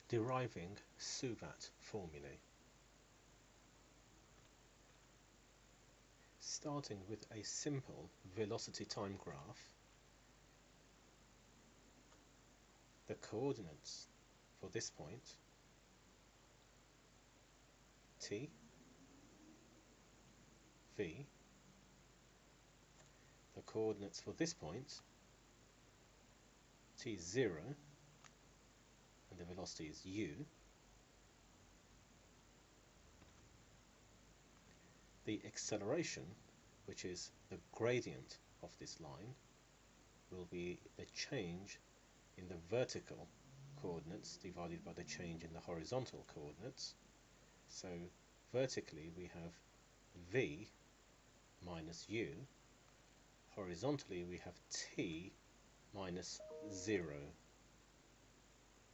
Deriving suvat formulae. Starting with a simple velocity time graph, the coordinates for this point, t, v, the coordinates for this point, t is 0, and the velocity is u. The acceleration, which is the gradient of this line, will be the change in the vertical coordinates divided by the change in the horizontal coordinates. So vertically we have v minus u, horizontally we have t minus 0.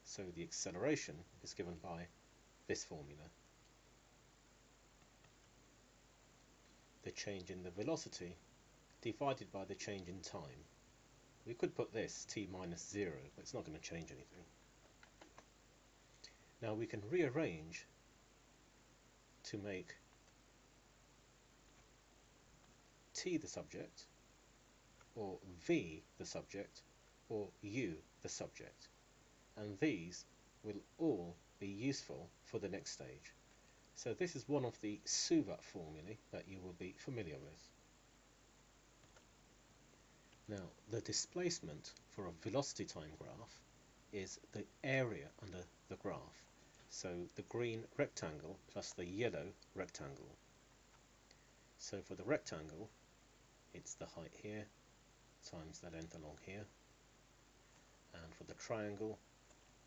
So the acceleration is given by this formula. The change in the velocity divided by the change in time. We could put this t minus 0, but it's not going to change anything. Now we can rearrange to make t the subject, or v the subject, or u the subject, and these will all be useful for the next stage. So this is one of the suvat formulae that you will be familiar with. Now the displacement for a velocity time graph is the area under the graph. So the green rectangle plus the yellow rectangle. So for the rectangle, it's the height here times the length along here. And for the triangle,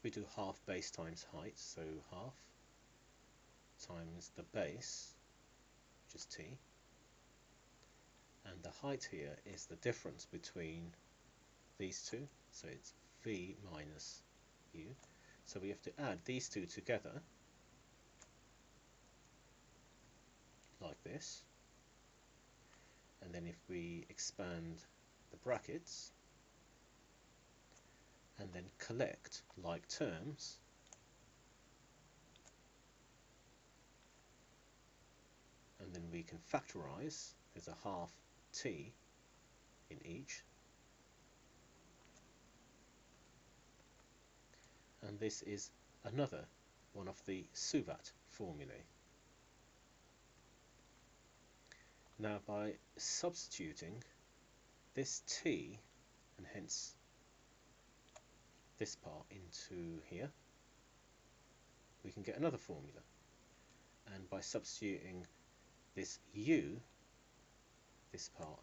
we do half base times height, so half times the base, which is t. And the height here is the difference between these two, so it's v minus u. So we have to add these two together, like this. And then if we expand the brackets, and then collect like terms, and then we can factorize. There's a half t in each, and this is another one of the suvat formulae. Now by substituting this t, and hence this part, into here, we can get another formula. And by substituting this u, this part,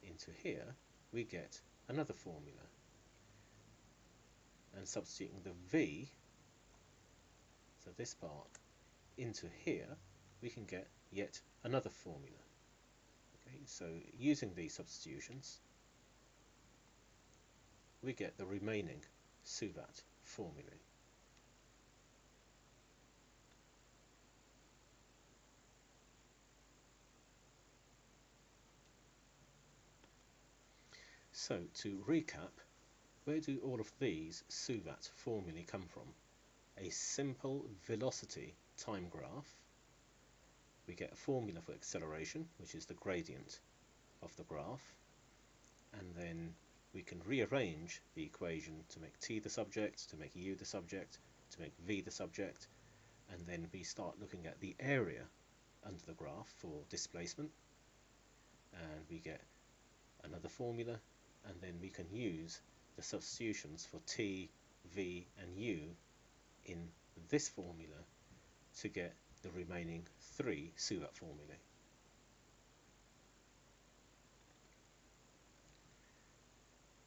into here, we get another formula. And substituting the v, so this part, into here, we can get yet another formula. Okay, so using these substitutions, we get the remaining suvat formulae. So to recap, where do all of these suvat formulae come from? A simple velocity time graph. We get a formula for acceleration, which is the gradient of the graph, and then we can rearrange the equation to make t the subject, to make u the subject, to make v the subject, and then we start looking at the area under the graph for displacement, and we get another formula, and then we can use the substitutions for t, v and u in this formula to get the remaining 3 suvat formulae.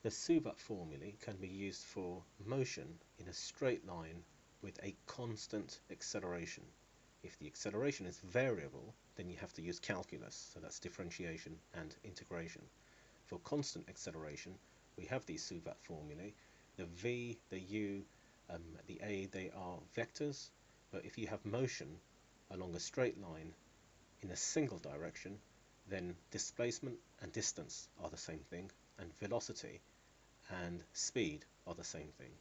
The suvat formulae can be used for motion in a straight line with a constant acceleration. If the acceleration is variable, then you have to use calculus, so that's differentiation and integration. For constant acceleration, we have these suvat formulae. The v, the u, the a, they are vectors, but if you have motion along a straight line in a single direction, then displacement and distance are the same thing, and velocity and speed are the same thing.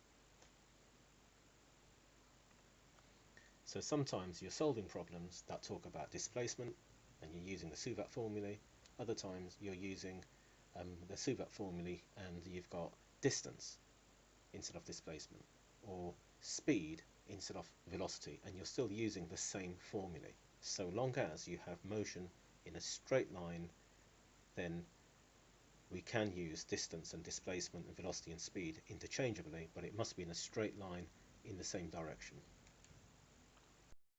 So sometimes you're solving problems that talk about displacement and you're using the suvat formulae. Other times you're using the suvat formulae and you've got distance instead of displacement, or speed instead of velocity, and you're still using the same formulae. So long as you have motion in a straight line, then we can use distance and displacement and velocity and speed interchangeably, but it must be in a straight line in the same direction.